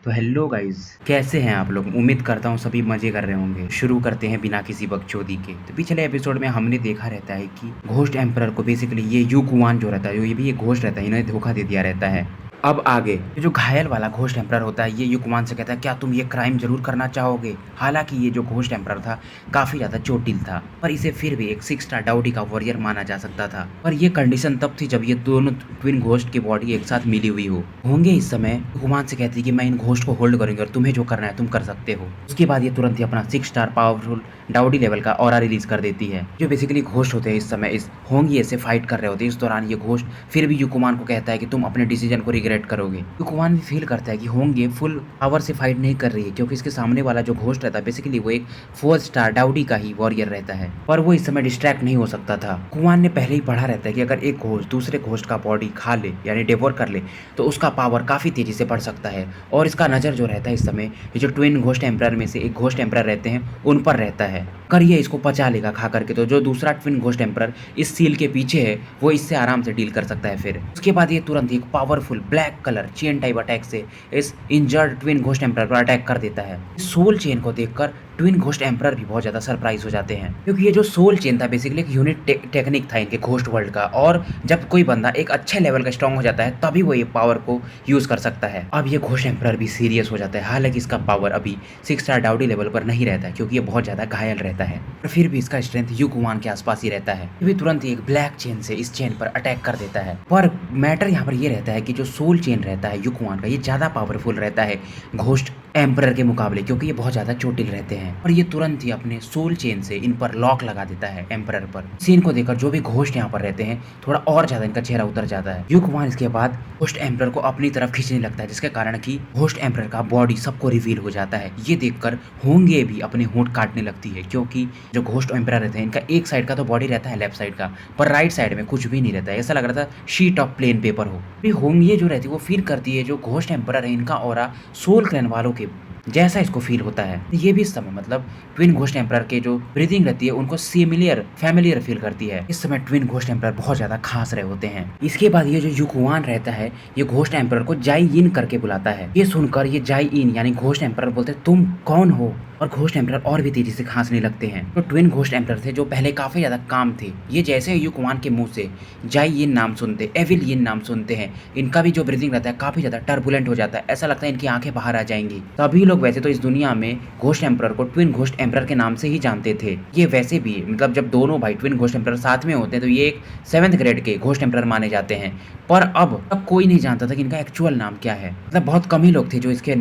तो hello guys, कैसे हैं आप लोग। उम्मीद करता हूँ सभी मजे कर रहे होंगे। शुरू करते हैं बिना किसी बकचोदी के। तो पिछले एपिसोड में हमने देखा रहता है कि घोस्ट एम्परर को बेसिकली ये यू कुआन जो रहता है, ये भी एक घोस्ट रहता है, इन्हें धोखा दे दिया रहता है। अब आगे ये जो घायल वाला घोस्ट एम्परर होता है, ये युकुमान से कहता है क्या तुम ये क्राइम जरूर करना चाहोगे। हालांकि ये जो घोस्ट एम्परर था काफी ज्यादा चोटिल था, पर इसे फिर भी एक 6 स्टार डाउडी का वॉरियर माना जा सकता था। पर ये कंडीशन तब थी जब ये दोनों ट्विन घोस्ट की बॉडी एक साथ मिली हुई होंगे। इस समय युकुमान से कहती है कि मैं इन घोस्ट को होल्ड करूंगी और तुम्हें जो करना है तुम कर सकते हो। उसके बाद ये तुरंत ही अपना 6 स्टार पावरफुल डाउडी लेवल का ऑरा रिलीज कर देती है। जो बेसिकली घोस्ट होते हैं इस समय इस होंगी से फाइट कर रहे होते हैं। इस दौरान ये घोस्ट फिर भी युकुमान को कहता है कि तुम अपने डिसीजन को रिग्रेट करोगे। युकुमान भी फील करता है कि होंगे फुल पावर से फाइट नहीं कर रही है, क्योंकि इसके सामने वाला जो घोस्ट रहता है बेसिकली वो एक 4 स्टार डाउडी का ही वॉरियर रहता है, पर वो इस समय डिस्ट्रैक्ट नहीं हो सकता था। कुआन ने पहले ही पढ़ा रहता है कि अगर एक घोस्ट दूसरे घोस्ट का बॉडी खा ले यानी डेवोर कर ले तो उसका पावर काफी तेजी से बढ़ सकता है। और इसका नजर जो रहता है इस समय ये जो ट्विन घोस्ट एम्परर में से एक घोस्ट एम्परर रहते हैं उन पर रहता है। अगर ये इसको पचा लेगा खा करके तो जो दूसरा ट्विन घोस्ट एम्परर इस सील के पीछे है वो इससे आराम से डील कर सकता है। फिर उसके बाद ये तुरंत एक powerful black colour chain type attack से इस इंजर्ड ट्विन घोस्ट एम्परर पर अटैक कर देता है। सोल चेन को देखकर ट्विन घोस्ट एम्परर भी बहुत ज्यादा सरप्राइज हो जाते हैं, क्योंकि ये जो सोल चेन था बेसिकली एक यूनिक टेक्निक था इनके घोस्ट वर्ल्ड का। और जब कोई बंदा एक अच्छे लेवल का स्ट्रॉन्ग हो जाता है तभी वो ये पावर को यूज कर सकता है। अब ये घोस्ट एम्परर भी सीरियस हो जाता है। हालांकि इसका पावर अभी 6 स्टार डाउडी लेवल पर नहीं रहता है, क्योंकि ये बहुत ज्यादा घायल रहता है, पर फिर भी इसका स्ट्रेंथ युकुमान के आसपास ही रहता है। ये भी तुरंत ही एक ब्लैक चेन से इस चेन पर अटैक कर देता है। पर मैटर यहाँ पर ये रहता है कि जो सोल चेन रहता है युकुमान का, ये ज्यादा पावरफुल रहता है घोस्ट एम्परर के मुकाबले, क्योंकि ये बहुत ज्यादा चोटिल रहते हैं। और ये तुरंत ही अपने सोल चेन से इन पर लॉक लगा देता है एम्परर पर। सीन को देखकर जो भी घोस्ट यहाँ पर रहते हैं थोड़ा और ज्यादा इनका चेहरा उतर जाता है। युकुमान इसके बाद घोस्ट एम्परर को अपनी तरफ खींचने लगता है, जिसके कारण कि घोस्ट एम्परर का बॉडी सबको रिवील हो जाता है। ये देखकर होंगे भी अपने होंठ काटने लगती है, क्योंकि जो घोस्ट एम्परर रहते हैं इनका एक साइड का तो बॉडी रहता है लेफ्ट साइड का, पर राइट साइड में कुछ भी नहीं रहता है। ऐसा लग रहा था शीट ऑफ प्लेन पेपर हो। होंगे जो रहती है वो फील करती है जो घोस्ट एम्परर है इनका ऑरा सोल क्लैन वालों के जैसा इसको फील होता है। ये भी इस समय मतलब ट्विन घोस्ट एम्परर के जो ब्रीथिंग रहती है उनको सिमिलियर फैमिलियर फील करती है। इस समय ट्विन घोस्ट एम्परर बहुत ज्यादा खास रहे होते हैं। इसके बाद ये जो युकुआन रहता है ये घोस्ट एम्परर को जाई इन करके बुलाता है। ये सुनकर ये जाई इन यानी घोस्ट एम्परर बोलते तुम कौन हो, और घोस्ट एम्परर और भी तेजी से खांसने लगते हैं। तो ट्विन घोस्ट एम्परर थे जो पहले काफी ज्यादा काम थे, ये जैसे युकुआन के मुंह से जाई इन नाम सुनते, एविल इन नाम सुनते हैं, इनका भी जो ब्रीथिंग रहता है काफी ज्यादा टर्बुलेंट हो जाता है। ऐसा लगता है इनकी आंखें बाहर आ जाएंगी। तभी लोग वैसे तो इस दुनिया में घोस्ट एम्परर को ट्विन घोस्ट एम्परर के नाम से ही जानते थे। ये वैसे भी मतलब जब दोनों भाई ट्विन घोस्ट एम्परर साथ में होते हैं तो ये एक 7th ग्रेड के घोस्ट एम्परर माने जाते हैं। पर अब कोई नहीं जानता था कि इनका एक्चुअल नाम क्या है। मतलब बहुत कम ही लोग थे जो इसके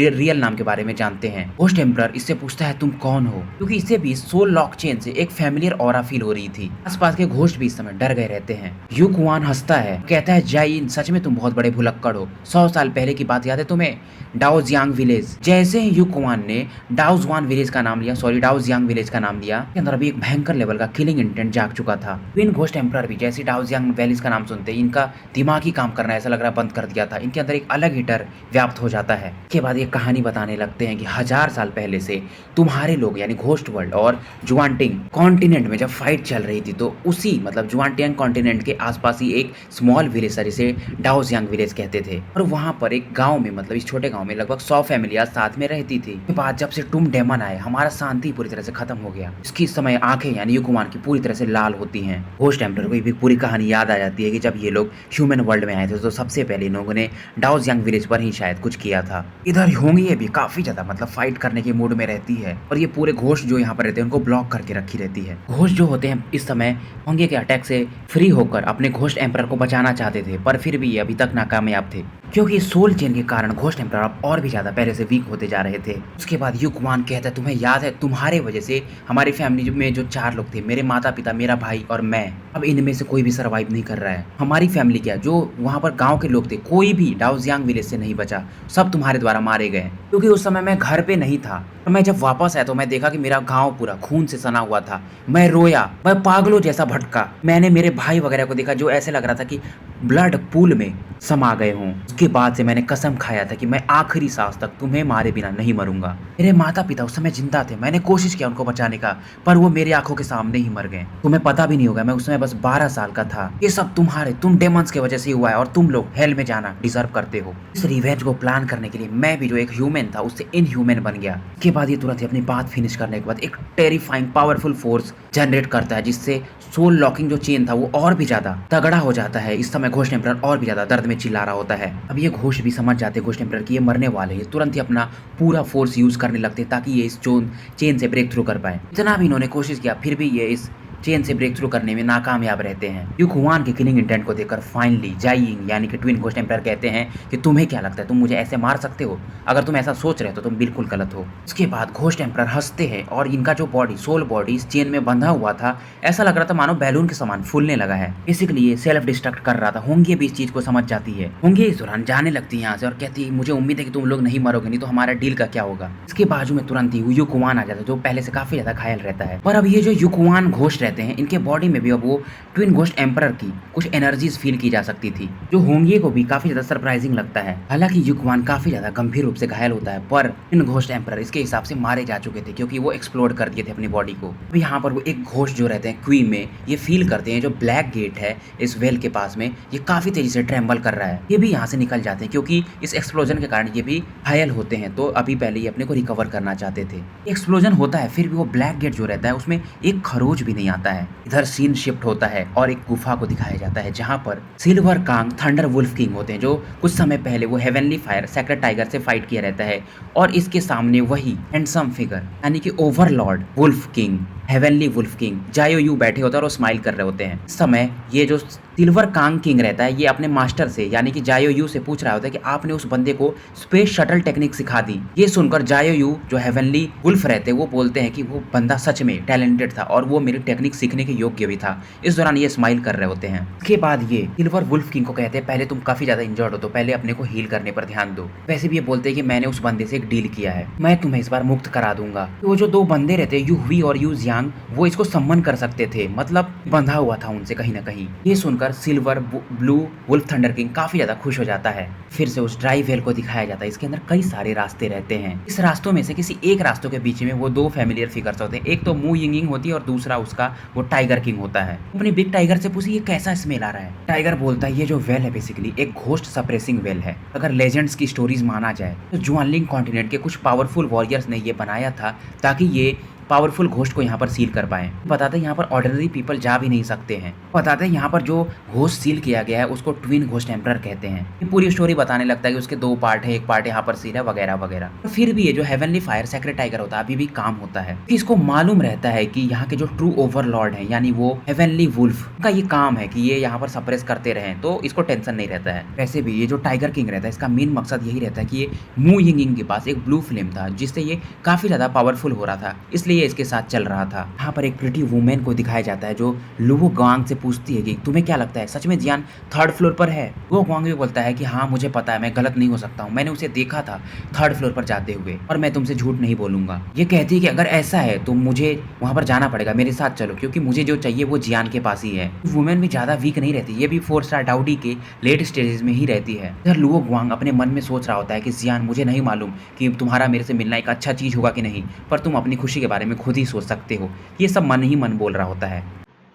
रियल नाम के बारे में जानते हैं। घोस्ट एम्परर इससे पूछता है तुम कौन हो, क्योंकि इसे भी सोल लॉक चेन से एक फैमिलियर ऑरा फील हो रही थी। आसपास के घोस्ट भी इस समय डर गए रहते हैं। युकुआन हंसता है, कहता है जाइन सच में तुम बहुत बड़े भुलक्कड़ हो। 100 साल पहले की बात याद है तुम्हें, डाओजियांग विलेज। जैसे ही युकुआन ने डाओजवान विलेज का नाम लिया, सॉरी डाओजियांग विलेज का नाम लिया, के अंदर अभी एक भयंकर लेवल का किलिंग इंटेंट जाग चुका था। ट्विन घोस्ट एम्परर भी जैसे डाओजियांग विलेज का नाम सुनते इनका दिमाग ही काम करना ऐसा लग रहा बंद कर दिया था। इनके अंदर एक अलग ही डर व्याप्त हो जाता है। इसके बाद ये कहानी बताने लगते हैं कि 1000 साल पहले से तुम्हारे लोग यानी घोस्ट वर्ल्ड और जुआनटिंग कॉन्टिनेंट में जब फाइट चल रही थी तो उसी मतलब जुआनटिंग कॉन्टिनेंट के आसपास ही एक स्मॉल विलेज था जिसे डाओजियांग विलेज कहते थे। और वहां पर एक गांव में मतलब इस छोटे गांव में लगभग 100 फैमिलियां साथ में रहती थी। के बाद जब से टुम डेमन आए हमारा शांति पूरी तरह से खत्म हो गया। इसकी समय आंखें यानी युकुआन की पूरी तरह से लाल होती हैं। घोस्ट एम्परर को भी पूरी कहानी याद आ जाती है कि जब ये लोग ह्यूमन वर्ल्ड में आए थे तो सबसे पहले इन लोगों ने डाओजियांग विलेज पर ही शायद कुछ किया था। इधर होंगी भी काफी ज्यादा मतलब फाइट करने के मूड में रहती है, और ये पूरे घोस्ट जो यहाँ पर रहते हैं उनको ब्लॉक करके रखी रहती है। घोस्ट जो होते हैं इस समय होंगे के अटैक से फ्री होकर अपने घोस्ट एम्परर को बचाना चाहते थे, पर फिर भी ये अभी तक नाकामयाब थे, क्योंकि सोल चेन के कारण घोस्ट एम्परर अब और भी ज्यादा पहले से वीक होते जा रहे थे। उसके बाद युकुआन कहता है तुम्हें याद है तुम्हारे वजह से हमारी फैमिली में जो 4 लोग थे, मेरे माता पिता, मेरा भाई और मैं, अब इनमें से कोई भी सर्वाइव नहीं कर रहा है। हमारी फैमिली क्या जो वहाँ पर गाँव के लोग थे कोई भी डाओजियांग विलेज से नहीं बचा, सब तुम्हारे द्वारा मारे गए। क्योंकि उस समय मैं घर पे नहीं था, और मैं जब वापस आया तो मैं देखा कि मेरा गांव पूरा खून से सना हुआ था। मैं रोया, मैं पागलों जैसा भटका। मैंने मेरे भाई वगैरह को देखा जो ऐसे लग रहा था कि ब्लड पूल में समा गए हों। उसके बाद से मैंने कसम खाया था कि मैं आखिरी सांस तक तुम्हें मारे बिना नहीं मरूंगा। मेरे माता पिता उस समय जिंदा थे, मैंने कोशिश किया उनको बचाने का, पर वो मेरी आंखों के सामने ही मर गए। तुम्हें पता भी नहीं होगा, मैं उस समय बस 12 साल का था। ये सब तुम डेमंस की वजह से हुआ है और तुम लोग हेल में जाना डिजर्व करते हो। इस रिवेंज को प्लान करने के लिए मैं भी जो एक ह्यूमन था उससे इनह्यूमन बन गया। इसके बाद ये तुरंत ही अपनी बात फिनिश करने के बाद एक टेरिफाइंग पावरफुल फोर्स जनरेट करता है, जिससे सोल लॉकिंग जो चेन था वो और भी ज्यादा तगड़ा हो जाता है। इस समय घोस्ट एम्परर और भी ज्यादा दर्द में चिल्ला रहा होता है। अब ये घोस्ट भी समझ जाते घोस्ट एम्परर कि ये मरने वाले हैं, तुरंत ही अपना पूरा फोर्स यूज करने लगते ताकि ये इस चेन से ब्रेक थ्रू कर पाए। इतना भी इन्होंने कोशिश किया, फिर भी ये इस चेन से ब्रेक थ्रू करने में नाकामयाब रहते हैं। यूक हुआन के किलिंग इंटेंट को देखकर फाइनली जाइंग यानी कि ट्विन घोस्ट एम्परर कहते हैं कि तुम्हें क्या लगता है तुम मुझे ऐसे मार सकते हो? अगर तुम ऐसा सोच रहे हो तो तुम बिल्कुल गलत हो। उसके बाद घोस्ट एम्परर हंसते हैं और इनका जो बॉडी सोल बॉडी इस चेन में बंधा हुआ था, ऐसा लग रहा था मानो बैलून के समान फूलने लगा है। बेसिकली ये सेल्फ डिस्ट्रक्ट कर रहा था। होंगे भी इस चीज को समझ जाती है। होंगे इस दौरान जाने लगती है यहाँ से और कहती है मुझे उम्मीद है कि तुम लोग नहीं मरोगे, नहीं तो हमारा डील का क्या होगा। इसके बाजू में तुरंत ही यूक हुआन आ जाता है जो पहले से काफी ज्यादा घायल रहता है। पर अब ये जो यूक हुआन घोस्ट रहते हैं इनके बॉडी में भी अब वो ट्विन घोस्ट एम्परर की कुछ एनर्जीज फील की जा सकती थी, जो होंगे को भी काफी ज्यादा सरप्राइजिंग लगता है। हालांकि यूक हुआन काफी ज्यादा गंभीर रूप से घायल होता है, पर ट्विन घोस्ट एम्परर इसके हिसाब से मारे जा चुके थे क्योंकि वो एक्सप्लोर कर दिए थे अपनी बॉडी को। अब यहाँ पर वो एक घोस्ट जो रहते हैं क्वी में ये फील करते हैं जो ब्लैक गेट है इस वेल के पास में ये काफी तेजी से ट्रेम्बल कर रहा है। ये भी यहाँ से निकल जाते हैं क्योंकि इस एक्सप्लोजन के कारण ये भी घायल होते हैं, तो अभी पहले ये अपने को रिकवर करना चाहते थे। एक्सप्लोजन होता है फिर भी वो ब्लैक गेट जो रहता है उसमें एक खरोच भी नहीं आता है। इधर सीन शिफ्ट होता है और एक गुफा को दिखाया जाता है जहां पर silver Kang thunder wolf king होते हैं, जो कुछ समय पहले वो हेवनली फायर सेक्रेट टाइगर से फाइट किया रहता है और इसके सामने वही हैंडसम फिगर यानी कि overlord wolf king heavenly wolf king जायो यू बैठे होते हैं और स्माइल कर रहे होते हैं। इस समय ये जो सिल्वर कांग किंग रहता है ये अपने मास्टर से यानी कि जायो यू से पूछ रहा होता है कि आपने उस बंदे को स्पेस शटल टेक्निक सिखा दी। ये सुनकर जायो यू जो हेवनली वुल्फ रहते हैं वो बोलते हैं कि वो बंदा सच में टैलेंटेड था और वो मेरी टेक्निक सीखने के योग्य भी था। इस दौरान ये स्माइल कर रहे होते हैं। उसके बाद ये सिल्वर वुल्फ किंग को कहते हैं पहले तुम काफी ज्यादा इंजर्ड हो तो पहले अपने को हील करने पर ध्यान दो। वैसे भी ये बोलते हैं कि मैंने उस बंदे से एक डील किया है, मैं तुम्हें इस बार मुक्त करा दूंगा। तो वो जो दो बंदे रहते हैं यू हुई और यू जियांग वो इसको सम्मन कर सकते थे, मतलब बंधा हुआ था उनसे कहीं ना कहीं। ये सुनकर silver blue wolf thunder king काफी ज्यादा खुश हो जाता है। फिर से उस ड्राई वेल को दिखाया जाता है। इसके अंदर कई सारे रास्ते रहते हैं। इस रास्तों में से किसी एक रास्तों के बीच में वो दो फैमिलियर फिगर्स होते हैं, एक तो मू यिंगिंग होती है और दूसरा उसका वो टाइगर किंग होता है। अपनी बिग टाइगर से पूछी ये कैसा स्मेल आ रहा है। टाइगर बोलता है ये जो वेल है बेसिकली एक घोस्ट सप्रेसिंग वेल है। अगर लेजेंड्स की स्टोरीज माना जाए तो जुआनलिंग कॉन्टिनेंट के कुछ पावरफुल वॉरियर्स ने ये बनाया था ताकि ये पावरफुल घोस्ट को यहाँ पर सील कर पाए। बताते हैं यहाँ पर ऑर्डिनरी पीपल जा भी नहीं सकते हैं। बताते हैं यहाँ पर जो घोस्ट सील किया गया है उसको ट्विन घोस्ट एम्परर कहते हैं। ये पूरी स्टोरी बताने लगता है कि उसके दो पार्ट है, एक पार्ट यहाँ पर सील है वगैरह वगैरह। तो फिर भी ये जो हेवनली फायर सेक्रेट टाइगर होता है अभी भी काम होता है। इसको मालूम रहता है कि यहाँ के जो ट्रू ओवरलॉर्ड है यानी वो हेवनली वुल्फ का ये काम है कि ये यहाँ पर सप्रेस करते रहे, तो इसको टेंशन नहीं रहता है। वैसे भी ये जो टाइगर किंग रहता है इसका मेन मकसद यही रहता है कि ये मू यिंगिंग के पास एक ब्लू फ्लेम था जिससे ये काफी ज्यादा पावरफुल हो रहा था, इसलिए इसके साथ चल रहा था। यहाँ पर एक प्रिटी वुमेन को दिखाया जाता है जो लुवो ग्वांग से पूछती है कि तुम्हें क्या लगता है सच में जियान थर्ड फ्लोर पर है। वो ग्वांग भी बोलता है कि हाँ मुझे पता है, मैं गलत नहीं हो सकता हूँ, मैंने उसे देखा था थर्ड फ्लोर पर जाते हुए और मैं तुमसे झूठ नहीं बोलूंगा। ये कहती है कि अगर ऐसा है तो मुझे वहां पर जाना पड़ेगा, मेरे साथ चलो क्योंकि मुझे जो चाहिए वो जियान के पास ही है। वुमेन भी ज्यादा वीक नहीं रहती, ये भी 4 स्टार डाउडी के लेट स्टेजेस में ही रहती है। इधर लुवो ग्वांग अपने मन में सोच रहा होता है कि जियान मुझे नहीं मालूम कि तुम्हारा मेरे से मिलना एक अच्छा चीज होगा कि नहीं, पर तुम अपनी खुशी के बारे में खुद ही सोच सकते हो। ये सब मन ही मन बोल रहा होता है।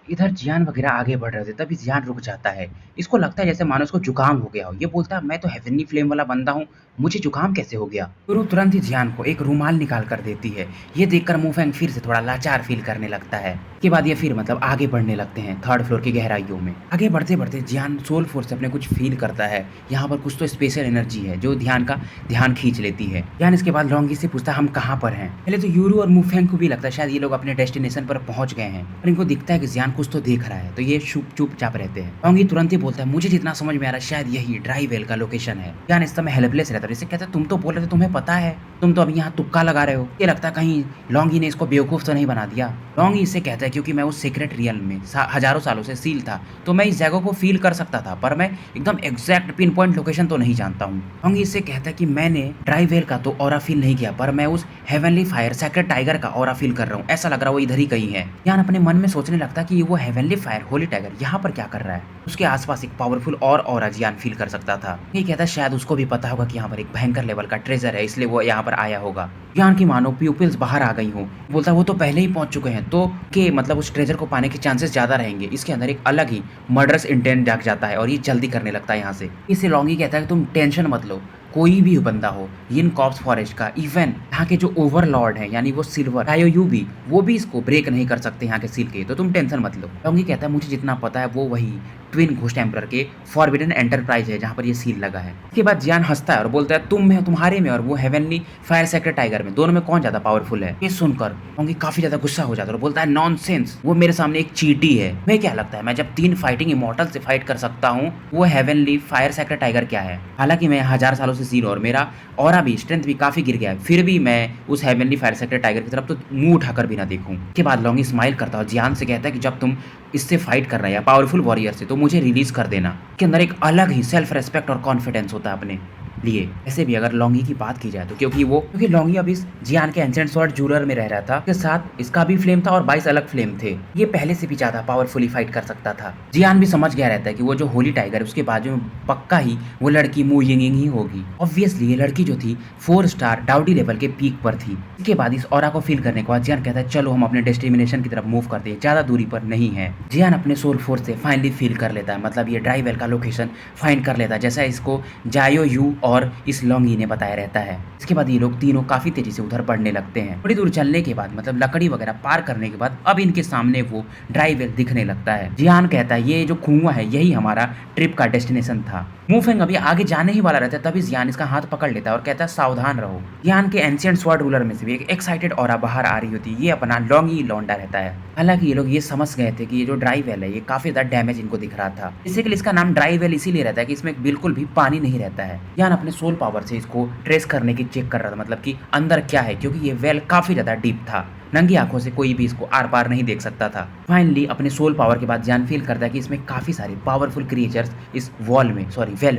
इधर जियान वगैरह आगे बढ़ रहे थे तभी जियान रुक जाता है। इसको लगता है जैसे मानो उसको जुकाम हो गया हो। ये बोलता है मैं तो हेवनली फ्लेम वाला बंदा हूँ, मुझे जुकाम कैसे हो गया। गुरु तुरंत ही जियान को एक रुमाल निकाल कर देती है। ये देखकर मुफेंग फिर से थोड़ा लाचार फील करने लगता है। के बाद ये फिर मतलब आगे बढ़ने लगते हैं थर्ड फ्लोर की गहराइयों में। आगे बढ़ते बढ़ते जियान सोल फोर्स से अपने कुछ फील करता है। यहाँ पर कुछ तो स्पेशल एनर्जी है जो ध्यान खींच लेती है। जियान इसके बाद लोंगी से पूछता है हम कहाँ पर हैं। पहले तो यूरू और मुफेंग को भी लगता है शायद ये लोग अपने डेस्टिनेशन पर पहुंच गए हैं, पर इनको दिखता है कि जियान कुछ तो देख रहा है, तो ये चुपचाप रहते हैं। लोंगी तुरंत ही बोलता है मुझे जितना समझ में आ रहा है शायद यही ड्राई वेल का लोकेशन है। जियान इस समय हेल्पलेस रहता है। इसे कहता है तुम तो बोल रहे थे तुम्हें पता है, तुम तो अभी यहाँ तुक्का लगा रहे हो। ये लगता है कहीं लोंगी ने इसको बेवकूफ तो नहीं बना दिया। लोंगी इससे कहता है क्योंकि मैं उस सीक्रेट रियल में हजारों सालों से सील था तो मैं इस जगह को फील कर सकता था, पर मैं एकदम एग्जैक्ट पिन पॉइंट लोकेशन तो नहीं जानता हूँ। लोंगी इससे कहता है कि मैंने ड्राई वेल का तो ऑरा फील नहीं किया, पर मैं उस हेवनली फायर सेक्रेट टाइगर का ऑरा फील कर रहा हूँ, ऐसा लग रहा है वो इधर ही कहीं है। यान अपने मन में सोचने लगता है कि वो हेवनली फायर होली टाइगर यहाँ पर क्या कर रहा है। उसके आसपास एक पावरफुल और ऑरा जियान फील कर सकता था। ये कहता है शायद उसको भी पता होगा कि यहाँ पर एक भयंकर लेवल का ट्रेजर है, इसलिए वो यहाँ पर आया होगा। जियान की मानो प्यूपिल्स बाहर आ गई हूँ। बोलता है वो तो पहले ही पहुंच चुके हैं, तो के मतलब उस ट्रेजर को पाने के चांसेस ज्यादा रहेंगे। इसके अंदर एक अलग ही मर्डरस इंटेंट जाग जाता है और ये जल्दी करने लगता है यहाँ से। इसे लॉन्गी कहता है कि तुम टेंशन मत लो, कोई भी बंदा हो इन कॉप्स फॉरेस्ट का, इवन यहाँ के जो ओवरलॉर्ड है यानी वो सिल्वर आईओयू भी, वो भी इसको ब्रेक नहीं कर सकते यहाँ के सील के, तो तुम टेंशन मत लो। लॉन्गी कहता है मुझे जितना पता है वो वही ट्विन घोस्ट एम्परर के फॉरबिडन एंटरप्राइज है जहाँ पर ये सील लगा है। इसके बाद जियान हंसता है और बोलता है तुम में तुम्हारे में और वो हेवनली फायर सेक्टर टाइगर में, दोनों में कौन ज्यादा पावरफुल है। ये सुनकर लॉन्गी काफी ज्यादा गुस्सा हो जाता है और बोलता है नॉनसेंस, वो मेरे सामने एक चीटी है। मैं क्या लगता है मैं जब 3 फाइटिंग इमॉर्टल से फाइट कर सकता हूँ, वो हेवनली फायर सेक्टर टाइगर क्या है। हालांकि मैं 1000 सालों से सील और मेरा ऑरा भी स्ट्रेंथ भी काफी गिर गया है, फिर भी मैं उस हेवनली फायर सेक्टर टाइगर की तरफ तो मुंह उठाकर भी ना देखूं। के बाद लॉन्गी स्माइल करता है और जियान से कहता है कि जब तुम इससे फाइट कर रहे हैं या पावरफुल वॉरियर से, तो मुझे रिलीज कर देना। के अंदर एक अलग ही सेल्फ रेस्पेक्ट और कॉन्फिडेंस होता है अपने लिए। ऐसे भी अगर लॉन्गी की बात की जाए तो क्योंकि लॉन्गी अब इस जियान के एंशिएंट स्वॉर्ड ज्वेलर में रह रहा था, के साथ इसका भी फ्लेम था और 22 अलग फ्लेम थे। ये पहले से भी ज्यादा पावरफुली फाइट कर सकता था। जियान भी समझ गया रहता है कि वो जो होली टाइगर उसके बाजू में पक्का ही वो लड़की मू यिंग ही होगी। ऑब्वियसली ये लड़की जो थी 4 स्टार डाउडी लेवल के पीक पर थी। इसके बाद इस ऑरा को फील करने के बाद जियान कहता है चलो हम अपने डेस्टिनेशन की तरफ मूव करते हैं, ज्यादा दूरी पर नहीं है। जियान अपने सोल फोर्स से फाइनली फील कर लेता है, मतलब ये ड्राई वेल का लोकेशन फाइंड कर लेता है जैसा इसको जायो यू और इस लॉन्गी ने बताया रहता है। इसके बाद ये लोग तीनों काफी तेजी से उधर बढ़ने लगते हैं। थोड़ी दूर चलने के बाद मतलब लकड़ी वगैरह पार करने के बाद अब इनके सामने वो ड्राई वेल दिखने लगता है। जियान कहता है ये जो कुआं है यही हमारा ट्रिप का डेस्टिनेशन था। मूफेंग अभी आगे जाने ही वाला रहता है, तभी जियान इसका हाथ पकड़ लेता है और कहता है सावधान रहो। जियान के एंशिएंट स्वॉर्ड रूलर में से भी एक एक्साइटेड ऑरा बाहर आ रही होती है। ये अपना लॉन्गी लौंडा रहता है। हालांकि ये लोग ये समझ गए थे कि ये जो ड्राई वेल है ये काफी ज्यादा डैमेज इनको दिख रहा था। बेसिकली इसका नाम ड्राई वेल इसीलिए रहता है कि इसमें बिल्कुल भी पानी नहीं रहता है। जियान अपने सोल पावर से इसको ट्रेस करने की चेक कर रहा था, मतलब कि अंदर क्या है, क्योंकि ये वेल काफी ज्यादा डीप था। नंगी आंखों से कोई भी इसको आर पार नहीं देख सकता था। फाइनली अपने सोल पावर के बाद जियान फील करता है कि इसमें काफी सारे पावरफुल क्रिएचर्स इस वेल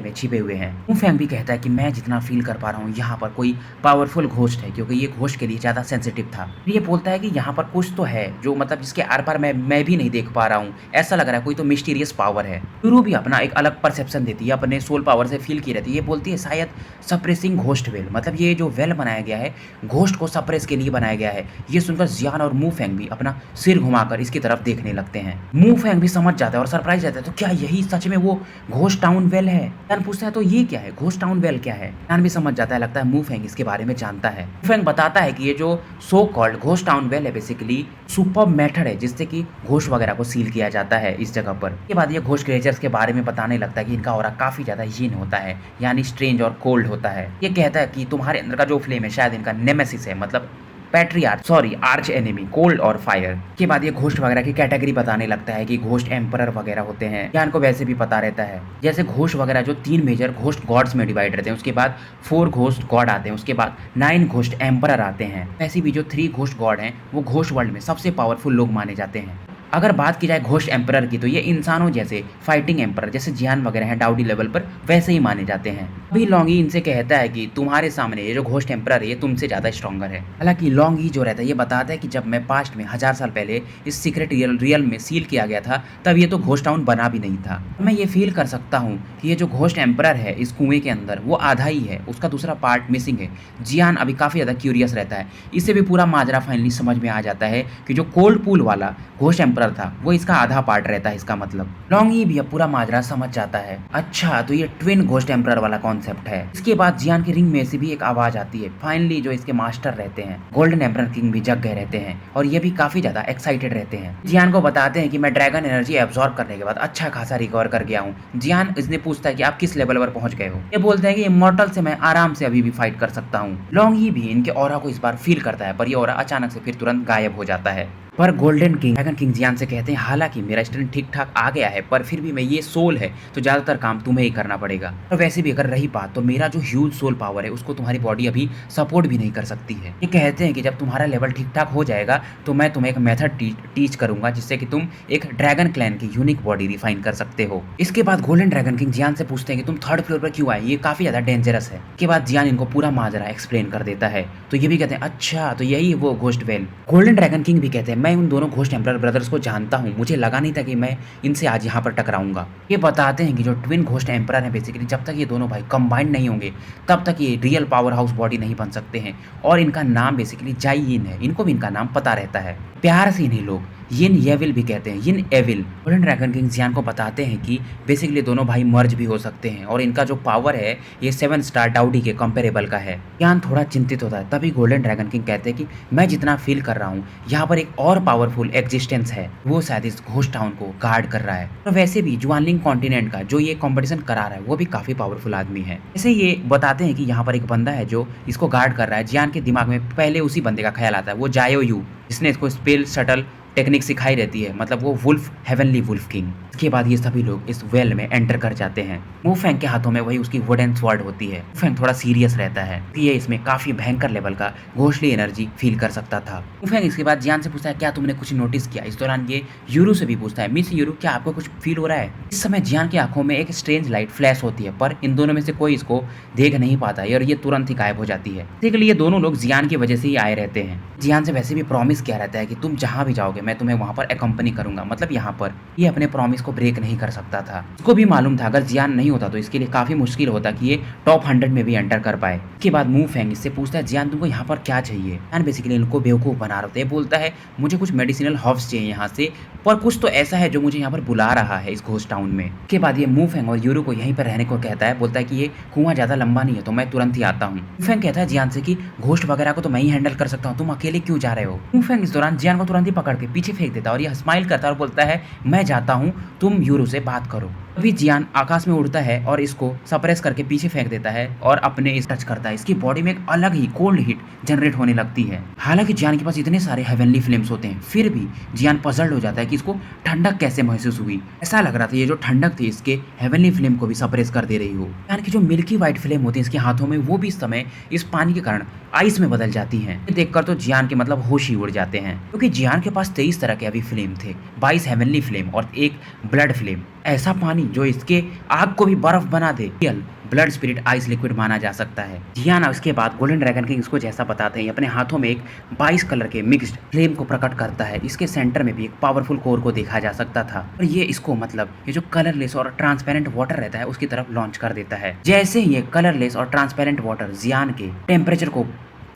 में छिपे हुए हैं। मूफेंग भी कहता है कि मैं जितना फील कर पा रहा हूँ यहाँ पर कोई पावरफुल घोस्ट है, क्योंकि ये घोस्ट के लिए ज्यादा सेंसिटिव था। ये बोलता है कि यहाँ पर कुछ तो है जो मतलब जिसके आर पार मैं भी नहीं देख पा रहा हूँ, ऐसा लग रहा है कोई तो मिस्टीरियस पावर है। शुरू भी अपना एक अलग परसेप्शन देती है, अपने सोल पावर से फील की रहती है। ये बोलती है शायद सप्रेसिंग घोस्ट वेल, मतलब ये जो वेल बनाया गया है घोस्ट को सप्रेस के लिए बनाया गया है। ये सुनकर जियान और मूफेंग भी अपना सिर घुमाकर इसकी तरफ देखने लगते हैं। मूफेंग भी समझ जाता है और सरप्राइज रहता है, तो क्या यही सच में वो घोस्ट टाउन वेल है। जियान पूछता है तो ये क्या है, घोस्ट टाउन वेल क्या है। जियान भी समझ जाता है, लगता है मूफेंग इसके बारे में जानता है। मूफेंग बताता है कि ये जो so called ghost town well है बेसिकली सुपर मेथड है जिससे कि घोस्ट वगैरह को सील किया जाता है इस जगह पर। के बाद ये घोस्ट क्रिएचर्स के बारे में बताने लगता है कि इनका ऑरा काफी ज्यादा यीन होता है, यानी स्ट्रेंज और कोल्ड होता है। ये कहता है कि तुम्हारे अंदर का जो फ्लेम है शायद इनका नेमेसिस है, मतलब आर्च एनिमी कोल्ड और फायर। के बाद ये घोस्ट वगैरह की कैटेगरी बताने लगता है कि घोस्ट एम्परर वगैरह होते हैं। ज्ञान को वैसे भी पता रहता है, जैसे घोस्ट वगैरह जो 3 मेजर घोस्ट गॉड्स में डिवाइड रहते हैं, उसके बाद 4 घोस्ट गॉड आते हैं, उसके बाद 9 घोस्ट एम्परर आते हैं। वैसे भी जो 3 घोस्ट गॉड हैं वो घोस्ट वर्ल्ड में सबसे पावरफुल लोग माने जाते हैं। अगर बात की जाए घोस्ट एम्परर की तो ये इंसानों जैसे फाइटिंग एम्परर जैसे जियान वगैरह हैं डाउडी लेवल पर वैसे ही माने जाते हैं। अभी लॉन्गी इनसे कहता है कि तुम्हारे सामने ये जो घोस्ट एम्परर है ये तुमसे ज्यादा स्ट्रॉन्गर है। हालांकि लॉन्गी जो रहता है ये बताता है कि जब मैं पास्ट में 1000 साल पहले इस सीक्रेट रियल में सील किया गया था तब ये तो घोस्ट टाउन बना भी नहीं था। मैं ये फील कर सकता हूँ कि ये जो घोस्ट एम्परर है इस कुएं के अंदर वो आधा ही है, उसका दूसरा पार्ट मिसिंग है। जियान अभी काफी ज्यादा क्यूरियस रहता है, इससे भी पूरा माजरा फाइनली समझ में आ जाता है कि जो कोल्ड पूल वाला घोस्ट एम्परर था वो इसका आधा पार्ट रहता है। इसका मतलब लॉन्गी भी अब पूरा माजरा समझ जाता है। अच्छा तो ये ट्विन घोस्ट एम्परर वाला कॉन्सेप्ट है। इसके बाद जियान की रिंग में से भी एक आवाज आती है। फाइनली जो इसके मास्टर रहते हैं गोल्डन एम्परर किंग भी जग गए रहते हैं और ये भी काफी ज्यादा एक्साइटेड रहते हैं। जियान को बताते हैं कि मैं ड्रैगन एनर्जी एब्जॉर्ब करने के बाद अच्छा खासा रिकवर कर गया हूँ। जियान इसने पूछता है कि आप किस लेवल पर पहुंच गए हो। ये बोलते हैं कि इमॉर्टल से मैं आराम से अभी भी फाइट कर सकता हूँ। लॉन्गी भी इनके ऑरा को इस बार फील करता है, पर ये ऑरा अचानक से फिर तुरंत गायब हो जाता है। पर गोल्डन किंग ड्रैगन किंग जियान से कहते हैं हालांकि मेरा स्ट्रेंथ ठीक ठाक आ गया है पर फिर भी मैं ये सोल है तो ज्यादातर काम तुम्हें ही करना पड़ेगा। और वैसे भी अगर रही बात तो मेरा जो ह्यूज सोल पावर है उसको तुम्हारी बॉडी अभी सपोर्ट भी नहीं कर सकती है। ये कहते हैं कि जब तुम्हारा लेवल ठीक ठाक हो जाएगा तो मैं तुम्हें एक मेथड टीच करूंगा जिससे कि तुम एक ड्रैगन क्लैन की यूनिक बॉडी रिफाइन कर सकते हो। इसके बाद गोल्डन ड्रैगन किंग जियान से पूछते हैं कि तुम 3rd फ्लोर पर क्यों आए, ये काफी ज्यादा डेंजरस है। इसके बाद जियान इनको पूरा माजरा एक्सप्लेन कर देता है तो ये भी कहते हैं अच्छा तो यही वो ghost well. Golden dragon king भी कहते हैं मैं उन दोनों घोस्ट एम्परर ब्रदर्स को जानता हूँ, मुझे लगा नहीं था कि मैं इनसे आज यहाँ पर टकराऊंगा। ये बताते हैं कि जो ट्विन घोस्ट एम्परर है बेसिकली जब तक ये दोनों भाई कंबाइंड नहीं होंगे तब तक ये रियल पावर हाउस बॉडी नहीं बन सकते हैं। और इनका नाम बेसिकली जाई यिन है, इनको भी इनका नाम पता रहता है। प्यार से इन्हें लोग यिन येविल भी कहते हैं, यिन एविल। गोल्डन ड्रैगन किंग जियान को बताते हैं कि बेसिकली दोनों भाई मर्ज भी हो सकते हैं और इनका जो पावर है ये 7 स्टार डाउडी के कंपेरेबल का है। जियान थोड़ा चिंतित होता है, तभी गोल्डन ड्रैगन किंग कहते हैं कि मैं जितना फील कर रहा हूँ यहाँ पर एक और पावरफुल एग्जिस्टेंस है, वो शायद इस घोस्ट टाउन को गार्ड कर रहा है। और वैसे भी जुआनलिंग कॉन्टिनेंट का जो ये कॉम्पिटिशन करा रहा है वो भी काफी पावरफुल आदमी है। ऐसे ये बताते हैं कि यहाँ पर एक बंदा है जो इसको गार्ड कर रहा है। जियान के दिमाग में पहले उसी बंदे का ख्याल आता है, वो जायो यू, जिसने इसको स्पेल शटल टेक्निक सिखाई रहती है, मतलब वो वुल्फ हेवनली वुल्फ किंग। इसके बाद ये सभी लोग इस वेल में एंटर कर जाते हैं। मूफेंग के हाथों में वही उसकी वुडन स्वॉर्ड होती है। मूफेंग थोड़ा सीरियस रहता है, ये इसमें काफी भयंकर लेवल का घोषली एनर्जी फील कर सकता था। मूफेंग इसके बाद जियान से पूछता है क्या तुमने कुछ नोटिस किया। इस दौरान ये यूरू से भी पूछता है मिस यूरू क्या आपको कुछ फील हो रहा है। इस समय जियान की आंखों में एक स्ट्रेंज लाइट फ्लैश होती है, पर इन दोनों में से कोई इसको देख नहीं पाता है और ये तुरंत ही गायब हो जाती है। इसलिए ये दोनों लोग जियान की वजह से ही आए रहते हैं। जियान से वैसे भी प्रॉमिस किया रहता है कि तुम जहाँ भी जाओगे मैं तुम्हें वहाँ पर कंपनी करूंगा, मतलब यहाँ पर ये अपने प्रॉमिस को ब्रेक नहीं कर सकता था। इसको भी मालूम था अगर जियान नहीं होता तो इसके लिए काफी मुश्किल होता कि ये टॉप 100 में भी एंटर कर पाए। इसके बाद मूफेंग इससे पूछता है जियान तुमको यहाँ पर क्या चाहिए। जियान बेसिकली इनको बेवकूफ बना रहे थे, बोलता है मुझे कुछ मेडिसिनल हर्ब्स चाहिए यहाँ से, पर कुछ तो ऐसा है जो मुझे यहाँ पर बुला रहा है इस घोस्ट टाउन में। इसके बाद ये मूफेंग और यूरू को यहीं पर रहने को कहता है, बोलता है कि ये कुआं ज्यादा लंबा नहीं है तो मैं तुरंत ही आता हूँ। मूफेंग कहता है जियान से कि घोस्ट वगैरह को तो मैं ही हैंडल कर सकता हूँ, तुम अकेले क्यों जा रहे हो। मूफेंग इस दौरान जियान को तुरंत ही पकड़ के पीछे फेंक देता है और ये स्माइल करता है और बोलता है मैं जाता हूँ, तुम यूरू से बात करो। अभी जियान आकाश में उड़ता है और इसको सप्रेस करके पीछे फेंक देता है और अपने इस टच करता है। इसकी बॉडी में एक अलग ही कोल्ड हीट जनरेट होने लगती है। हालांकि जियान के पास इतने सारे हेवनली फ्लेम्स होते हैं, फिर भी जियान पजल्ड हो जाता है कि इसको ठंडक कैसे महसूस हुई। ऐसा लग रहा था ये जो ठंडक थी इसके हेवनली फ्लेम को भी सप्रेस कर दे रही हो। जियान की जो मिल्की व्हाइट फ्लेम होती है इसके हाथों में, वो भी इस समय इस पानी के कारण आइस में बदल जाती हैं। देखकर तो जियान के मतलब होश ही उड़ जाते हैं, क्योंकि जियान के पास 23 तरह के अभी फ्लेम थे, 22 हेवनली फ्लेम और एक ब्लड फ्लेम। ऐसा पानी जो इसके आग को भी बर्फ बना दे, real blood spirit ice liquid माना जा सकता है। जियान उसके बाद गोल्डन ड्रैगन किंग इसको जैसा बताते हैं अपने हाथों में एक 22 कलर के मिक्स्ड फ्लेम को प्रकट करता है। इसके सेंटर में भी एक पावरफुल कोर को देखा जा सकता था और ये इसको मतलब ये जो कलरलेस और ट्रांसपेरेंट वाटर रहता है उसकी तरफ लॉन्च कर देता है। जैसे ही ये कलरलेस और ट्रांसपेरेंट वाटर जियान के टेम्परेचर को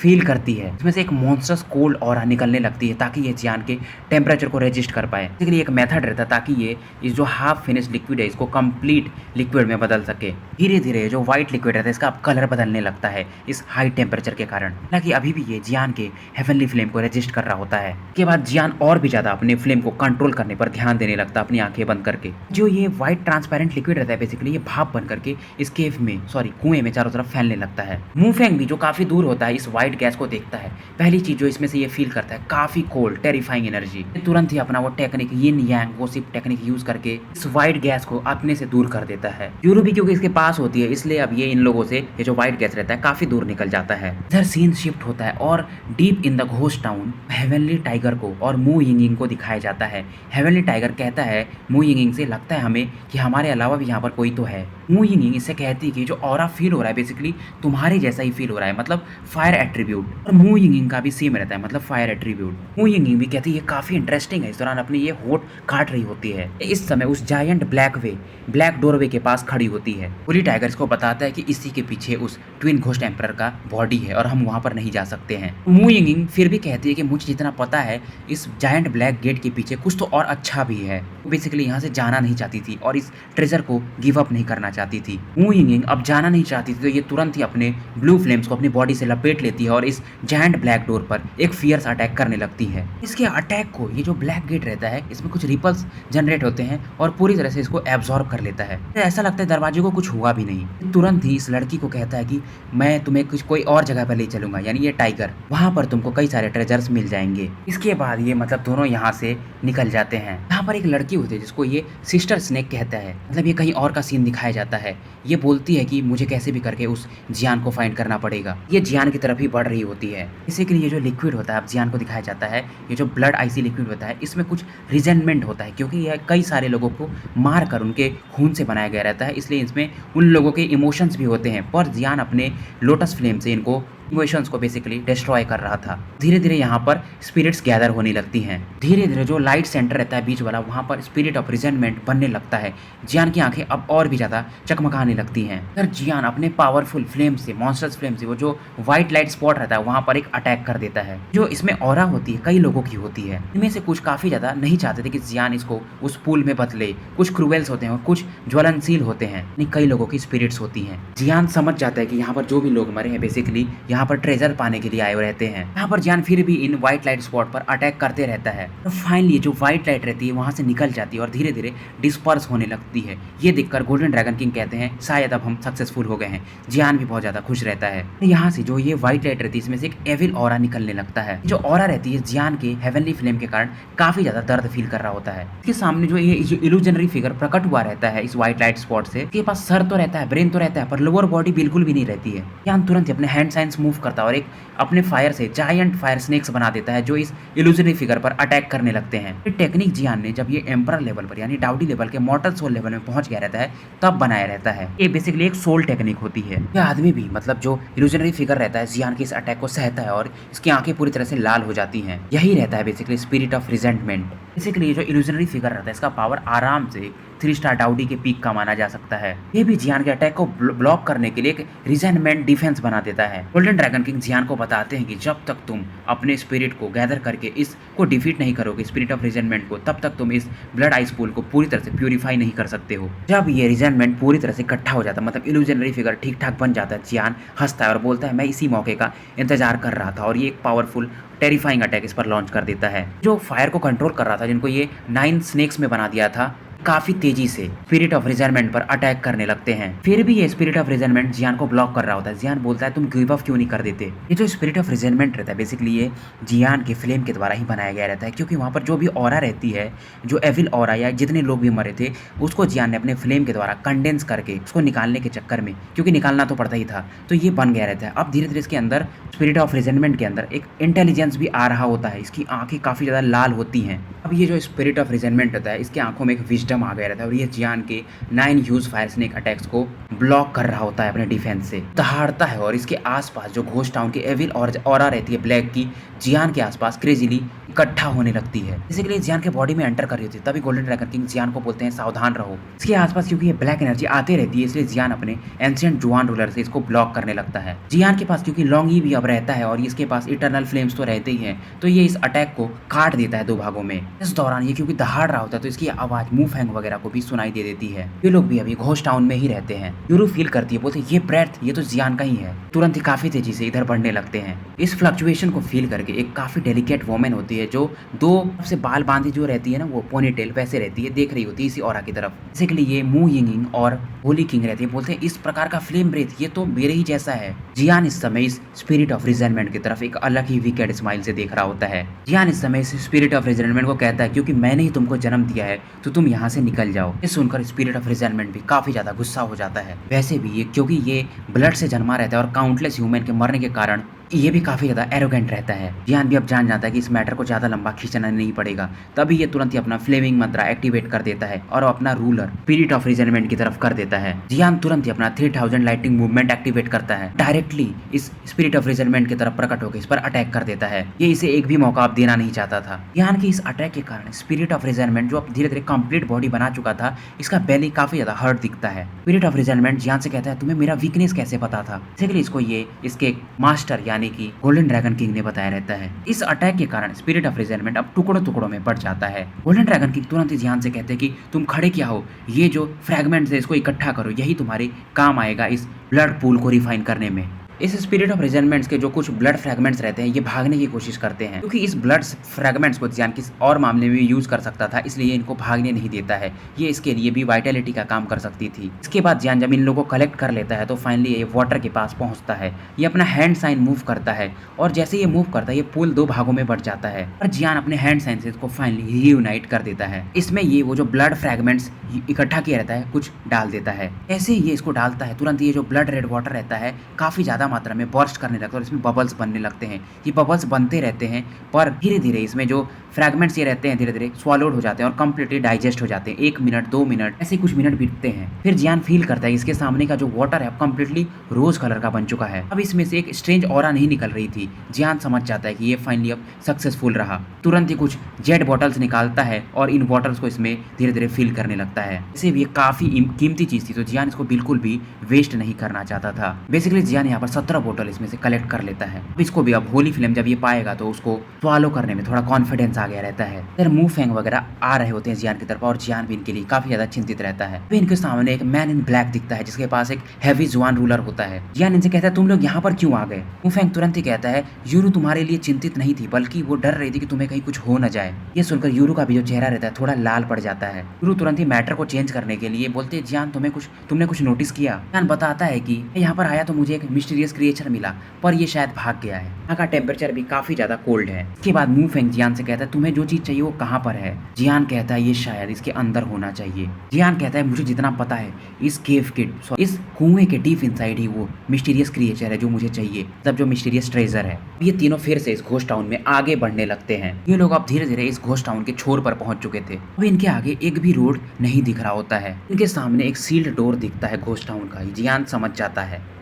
फील करती है, इसमें से एक मॉन्स्टर्स कोल्ड ऑरा निकलने लगती है ताकि ये जियान के टेम्परेचर को रेजिस्ट कर पाए। इसके लिए एक मेथड रहता है ताकि ये इस जो हाफ फिनिश लिक्विड है इसको कंप्लीट लिक्विड में बदल सके। धीरे धीरे जो व्हाइट लिक्विड रहता है इसका अब कलर बदलने लगता है इस हाई टेम्परेचर के कारण। हालांकि अभी भी ये जियान के हेवनली फ्लेम को रेजिस्ट कर रहा होता है। इसके बाद जियान और भी ज्यादा अपने फ्लेम को कंट्रोल करने पर ध्यान देने लगता है अपनी आंखें बंद करके। जो ये व्हाइट ट्रांसपेरेंट लिक्विड रहता है बेसिकली ये भाप बन करके इस केव में कुएं में चारों तरफ फैलने लगता है। मूफेंग भी जो काफी दूर होता है इस व्हाइट गैस को देखता है। पहली चीज जो इसमें से ये फील करता है काफी कोल्ड टेरिफाइंग एनर्जी। तुरंत ही अपना वो टेक्निक यिन यांग वोशिप टेक्निक यूज करके इस व्हाइट गैस को अपने से दूर कर देता है। यूरू भी क्योंकि इसके पास होती है इसलिए अब ये इन लोगों से ये जो व्हाइट गैस रहता है काफी दूर निकल जाता है। इधर सीन शिफ्ट होता है और deep in the ghost town heavenly tiger को और मू यिंगिंग को दिखाया जाता है। हेवनली टाइगर कहता है मू यिंगिंग से लगता है हमें कि हमारे अलावा भी यहाँ पर कोई तो है। मू यिंगिंग इससे कहती है कि जो ऑरा फील हो रहा है बेसिकली तुम्हारे जैसा ही फील हो रहा है, मतलब फायर एट्रीब्यूट। और मू यिंगिंग का भी सेम रहता है, मतलब फायर एट्रीब्यूट। मू यिंगिंग भी कहती है ये काफी इंटरेस्टिंग है। इस दौरान अपनी ये होठ काट रही होती है। इस समय उस जायंट ब्लैक डोरवे के पास खड़ी होती है। पुली टाइगर्स को बताता है कि इसी के पीछे उस ट्विन घोस्ट एम्परर का बॉडी है और हम वहां पर नहीं जा सकते हैं। मू यिंगिंग फिर भी कहती है कि मुझे जितना पता है इस जायंट ब्लैक गेट के पीछे कुछ तो और अच्छा भी है। बेसिकली यहाँ से जाना नहीं चाहती थी और इस ट्रेजर को गिव अप नहीं करना चाहती थी। मू यिंगिंग अब जाना नहीं चाहती थी तो ये तुरंत ही अपने ब्लू फ्लेम्स को अपनी बॉडी से लपेट लेती है और इस जायंट ब्लैक डोर पर एक फियर्स अटैक करने लगती है। इसके अटैक को ये जो ब्लैक गेट रहता है इसमें कुछ रिपल्स जनरेट होते हैं और पूरी तरह से इसको एब्जॉर्ब कर लेता है। ऐसा लगता है दरवाजे को कुछ हुआ भी नहीं। तुरंत ही इस लड़की को कहता है कि मैं तुम्हें कुछ कोई और जगह पर ले चलूंगा, यानी ये टाइगर, वहां पर तुमको कई सारे ट्रेजर्स मिल जाएंगे। इसके बाद ये मतलब दोनों यहाँ से निकल जाते हैं। यहाँ पर एक लड़की होती है जिसको ये सिस्टर स्नेक कहता है, मतलब ये कहीं और का सीन दिखाया जाता है। ये बोलती है कि मुझे कैसे भी करके उस जियान को फाइंड करना पड़ेगा। ये जियान की तरफ ही बढ़ रही होती है। इसी के लिए जो लिक्विड होता है अब जियान को दिखाया जाता है, ये जो ब्लड आइसी लिक्विड होता है इसमें कुछ रिजेंटमेंट होता है क्योंकि यह कई सारे लोगों को मार कर उनके खून से बनाया गया रहता है, इसलिए इसमें उन लोगों के इमोशंस भी होते हैं। पर जियान अपने लोटस फ्लेम से इनको इमोशंस को बेसिकली डिस्ट्रॉय कर रहा था। धीरे धीरे यहाँ पर स्पिरिट्स गैदर होने लगती हैं। धीरे धीरे जो लाइट सेंटर रहता है बीच वाला, वहाँ पर स्पिरिट ऑफ रिजेंटमेंट बनने लगता है। जियान की आंखें अब और भी ज्यादा चकमकाने लगती हैं। अगर जियान अपने पावरफुल फ्लेम से, मॉन्स्टर्स फ्लेम से, वो जो व्हाइट लाइट स्पॉट रहता है वहाँ पर एक अटैक कर देता है। जो इसमें ऑरा होती है कई लोगों की होती है। इनमें से कुछ काफी ज्यादा नहीं चाहते थे कि जियान इसको उस पूल में बदले। कुछ क्रूवेल्स होते हैं और कुछ ज्वलनशील होते हैं। कई लोगों की स्पिरिट्स होती हैं। जियान समझ जाता है कि यहाँ पर जो भी लोग मरे हैं बेसिकली यहाँ पर ट्रेजर पाने के लिए आए रहते हैं। यहाँ पर जियान फिर भी इन व्हाइट लाइट स्पॉट पर अटैक करते रहता है। तो फाइनली जो व्हाइट लाइट रहती है वहां से निकल जाती है और धीरे धीरे डिस्पर्स होने लगती है। ये देखकर गोल्डन ड्रैगन किंग कहते हैं शायद अब हम सक्सेसफुल हो गए हैं। जियान भी बहुत ज्यादा खुश रहता है। यहाँ से जो ये व्हाइट लाइट रहती है इसमें से एक एविल ऑरा निकलने लगता है। जो ऑरा रहती है जियान के हेवनली फ्लेम के कारण काफी ज्यादा दर्द फील कर रहा होता है। इसके सामने जो ये इल्यूजनरी फिगर प्रकट हुआ रहता है इस व्हाइट लाइट स्पॉट से, इसके पास सर तो रहता है, ब्रेन तो रहता है, पर लोअर बॉडी बिल्कुल भी नहीं रहती है। जियान तुरंत ही अपने हैंड साइंस मूव करता है और एक अपने फायर से जायंट फायर स्नेक्स बना देता है जो इस इल्यूजनरी फिगर पर अटैक करने लगते हैं। ये टेक्निक जियान ने जब ये एम्परर लेवल पर यानी डाउडी लेवल के मॉर्टल सोल लेवल में पहुंच गया रहता है तब बनाया रहता है। ये बेसिकली एक सोल टेक्निक होती है। यह आदमी भी मतलब जो इल्यूजनरी फिगर रहता है जियान के इस अटैक को सहता है और इसकी आंखें पूरी तरह से लाल हो जाती हैं। यही रहता है basically spirit of resentment. Basically जो इल्यूजनरी फिगर रहता है इसका पावर आराम से 3 स्टार डाउडी के पीक का माना जा सकता है। ये भी जियान के अटैक को ब्लॉक करने के लिए एक रिजेंटमेंट डिफेंस बना देता है। गोल्डन ड्रैगन किंग जियान को बताते हैं कि जब तक तुम अपने स्पिरिट को गैदर करके इसको डिफीट नहीं करोगे, स्पिरिट ऑफ रिजेंटमेंट को, तब तक तुम इस ब्लड आइस पूल को पूरी तरह से प्यूरिफाई नहीं कर सकते हो। जब ये रिजेंटमेंट पूरी तरह से इकट्ठा हो जाता है, मतलब इल्यूजनरी फिगर ठीक ठाक बन जाता है, जियान हंसता है और बोलता है मैं इसी मौके का इंतजार कर रहा था, और ये एक पावरफुल टेरिफाइंग अटैक इस पर लॉन्च कर देता है। जो फायर को कंट्रोल कर रहा था, जिनको ये 9 स्नेक्स में बना दिया था, काफी तेजी से स्पिरिट ऑफ रिजेंटमेंट पर अटैक करने लगते हैं। फिर भी ये स्पिरिट ऑफ रिजेंटमेंट जियान को ब्लॉक कर रहा होता है। जियान बोलता है तुम गिव अप क्यों नहीं कर देते। ये जो स्पिरिट ऑफ रिजेंटमेंट रहता है बेसिकली ये जियान के फ्लेम के द्वारा ही बनाया गया रहता है, क्योंकि वहाँ पर जो भी ऑरा रहती है, जो एविल ऑरा या जितने लोग भी मरे थे, उसको जियान ने अपने फ्लेम के द्वारा कंडेंस करके उसको निकालने के चक्कर में, क्योंकि निकालना तो पड़ता ही था, तो ये बन गया रहता है। अब धीरे धीरे इसके अंदर स्पिरिट ऑफ रिजेंटमेंट के अंदर एक इंटेलिजेंस भी आ रहा होता है। इसकी आंखें काफी ज्यादा लाल होती हैं। अब ये जो स्पिरिट ऑफ रिजेंटमेंट होता है इसकी आंखों में एक विजडम आ गया रहता है और ये जियान के 9 ह्यूज फायर स्नेक अटैक्स को ब्लॉक कर रहा होता है अपने डिफेंस से, दहाड़ता है। और इसके आसपास जो घोस्ट टाउन की एविल और ऑरा रहती है ब्लैक की, जियान के आसपास क्रेजीली इकट्ठा होने लगती है। बेसिकली जियान के बॉडी में एंटर कर रही होती है। तभी गोल्डन ड्रैगन किंग जियान को बोलते हैं सावधान रहो। इसके आसपास क्योंकि ये ब्लैक एनर्जी आते रहती है, इसलिए जियान अपने एंशिएंट जुआन रूलर से इसको ब्लॉक करने लगता है। जियान के पास क्योंकि लॉन्गी भी अब रहता है और इसके पास इटर्नल फ्लेम्स तो रहते ही हैं, तो ये इस अटैक को काट देता है 2 भागों में। इस दौरान ये क्योंकि दहाड़ रहा होता है तो इसकी आवाज मुंह फैंग वगैरह को भी सुनाई दे देती है। ये लोग भी अभी घोस्ट टाउन में ही रहते हैं। यूरू फील करती है, बोलते ये ब्रेथ ये तो जियान का ही है। तुरंत ही काफी तेजी से इधर बढ़ने लगते हैं। इस फ्लक्चुएशन को फील करके एक काफी डेलिकेट वोमेन होती है जो 2 से बाल बांधी जो रहती है ना, वो पोनीटेल वैसे रहती है, देख रही होती है इसी ऑरा की तरफ। बेसिकली ये मू यिंगिंग और होली किंग रहती है। बोलते हैं इस प्रकार का फ्लेम ब्रेथ ये तो मेरे ही जैसा है। जियान इस समय इस स्पिरिट ऑफ रिजेंटमेंट की तरफ एक अलग ही विकेड स्माइल से देख रहा होता है। जियान इस समय इस स्पिरिट ऑफ रिजेंटमेंट को कहता है क्योंकि मैंने ही तुमको जन्म दिया है तो तुम यहाँ से निकल जाओ। ये सुनकर स्पिरिट ऑफ रिजेंटमेंट भी काफी ज्यादा गुस्सा हो जाता है। वैसे भी ये क्योंकि ये ब्लड से जन्मा रहता है और काउंटलेस ह्यूमन के मरने के कारण ये भी काफी ज्यादा एरोगेंट रहता है। जियान भी अब जान जाता है कि इस मैटर को ज्यादा लंबा खींचना नहीं पड़ेगा। तभी ये तुरंत ही अपना फ्लेमिंग मंत्रा एक्टिवेट कर देता है और अपना रूलर स्पिरिट ऑफ रिजेंटमेंट की तरफ कर देता है। जियान तुरंत ही अपना 3000 लाइटिंग मूवमेंट एक्टिवेट करता है, डायरेक्टली इस स्पिरिट ऑफ रिजेंटमेंट की तरफ प्रकट होकर इस पर अटैक कर देता है। ये इसे एक भी मौका अब देना नहीं चाहता था। जियान के इस अटैक के कारण स्पिरिट ऑफ रिजेंटमेंट जो अब धीरे धीरे कंप्लीट बॉडी बना चुका था, इसका बेली काफी ज्यादा हर्ट दिखता है। स्पिरिट ऑफ रिजेंटमेंट जियान से कहता है तुम्हें मेरा वीकनेस कैसे पता था। बेसिकली इसको ये इसके मास्टर यानी कि गोल्डन ड्रैगन किंग ने बताया रहता है। इस अटैक के कारण स्पिरिट ऑफ रिजेंटमेंट अब टुकड़ों टुकड़ों में बढ़ जाता है। गोल्डन ड्रैगन किंग तुरंत ही जियान से कहते हैं कि तुम खड़े क्या हो, ये जो फ्रैगमेंट्स है इसको इकट्ठा करो, यही तुम्हारे काम आएगा इस ब्लड पूल को रिफाइन करने में। इस स्पिरिट ऑफ रिजेंटमेंट्स के जो कुछ ब्लड फ्रैगमेंट्स रहते हैं ये भागने की कोशिश करते हैं, क्योंकि इस ब्लड फ्रैगमेंट्स को जियान किस और मामले में यूज कर सकता था, इसलिए इनको भागने नहीं देता है। ये इसके लिए भी वाइटलिटी का काम कर सकती थी। इसके बाद जियान जब इन लोगों को कलेक्ट कर लेता है तो फाइनली ये वाटर के पास पहुंचता है। ये अपना हैंड साइन मूव करता है और जैसे ये मूव करता है ये पुल 2 भागों में बढ़ जाता है और जियान अपने हैंड साइन से इसको फाइनली रीयूनाइट कर देता है। इसमें ये वो जो ब्लड फ्रैगमेंट्स इकट्ठा किया रहता है कुछ डाल देता है। ऐसे ये इसको डालता है, तुरंत ये जो ब्लड रेड वाटर रहता है काफी ज्यादा मात्रा में बर्स्ट करने लगता है और इसमें बबल्स बनने लगते हैं। ये बबल्स बनते रहते हैं पर धीरे-धीरे इसमें जो फ्रैगमेंट्स ये रहते हैं धीरे-धीरे स्वॉलोड हो जाते हैं और कंप्लीटली डाइजेस्ट हो जाते हैं। 1 मिनट 2 मिनट ऐसे कुछ मिनट बीतते हैं। फिर जियान फील करता है इसके सामने का जो वाटर है कंप्लीटली रोज कलर का बन चुका है। अब इसमें से एक स्ट्रेंज ऑरा नहीं निकल रही थी। जियान समझ जाता है कि ये फाइनली अब सक्सेसफुल रहा। तुरंत ही कुछ जेट बॉटल्स निकालता है और इन बॉटल्स को इसमें धीरे-धीरे फिल करने लगता है। इसे भी ये काफी कीमती चीज थी तो जियान इसको बिल्कुल भी वेस्ट नहीं करना चाहता था। बेसिकली जियान यहाँ पर 17 बोतल इसमें से कलेक्ट कर लेता है। अब इसको भी अब होली फिल्म जब ये पाएगा तो उसको स्वॉलो करने में थोड़ा कॉन्फिडेंस आ गया रहता है। फिर मू फेंग वगैरह आ रहे होते हैं जियान की तरफ और जियान भी इनके लिए काफी ज्यादा चिंतित रहता है। फिर इनके सामने एक मैन इन ब्लैक दिखता है जिसके पास एक हैवी जुआन रूलर होता है। जियान इनसे कहता है तुम लोग यहाँ पर क्यों आ गए? मू फेंग तुरंत ही कहता है यूरू तुम्हारे लिए चिंतित नहीं थी बल्कि वो डर रही थी कि तुम्हें कहीं कुछ हो न जाए। ये सुनकर यूरू का भी जो चेहरा रहता है थोड़ा लाल पड़ जाता है। यूरू तुरंत ही मैटर को चेंज करने के लिए बोलते हैं जियान तुमने कुछ नोटिस किया? जियान बताता है कि यहाँ पर आया तो मुझे एक मिस्टीरियस क्रिएचर मिला पर ये शायद भाग गया है। यहाँ का टेम्परेचर भी काफी ज्यादा कोल्ड है। इसके बाद मू फेंग जियान से कहता है तुम्हें जो चीज चाहिए वो कहाँ पर है? जियान कहता है ये शायद इसके अंदर होना चाहिए। जियान कहता है मुझे जितना पता है इस केव के इस कुएं के डीप इनसाइड ही वो मिस्टीरियस क्रिएचर है जो मुझे चाहिए, मतलब जो मिस्टीरियस ट्रेजर है। ये तीनों फिर से इस घोस्ट टाउन में आगे बढ़ने लगते हैं। ये लोग अब धीरे धीरे इस घोस्ट टाउन के छोर पर पहुंच चुके थे। अब इनके आगे एक भी रोड नहीं दिख रहा होता है। इनके सामने एक सील्ड डोर दिखता है घोस्ट टाउन का। जियान समझ जाता है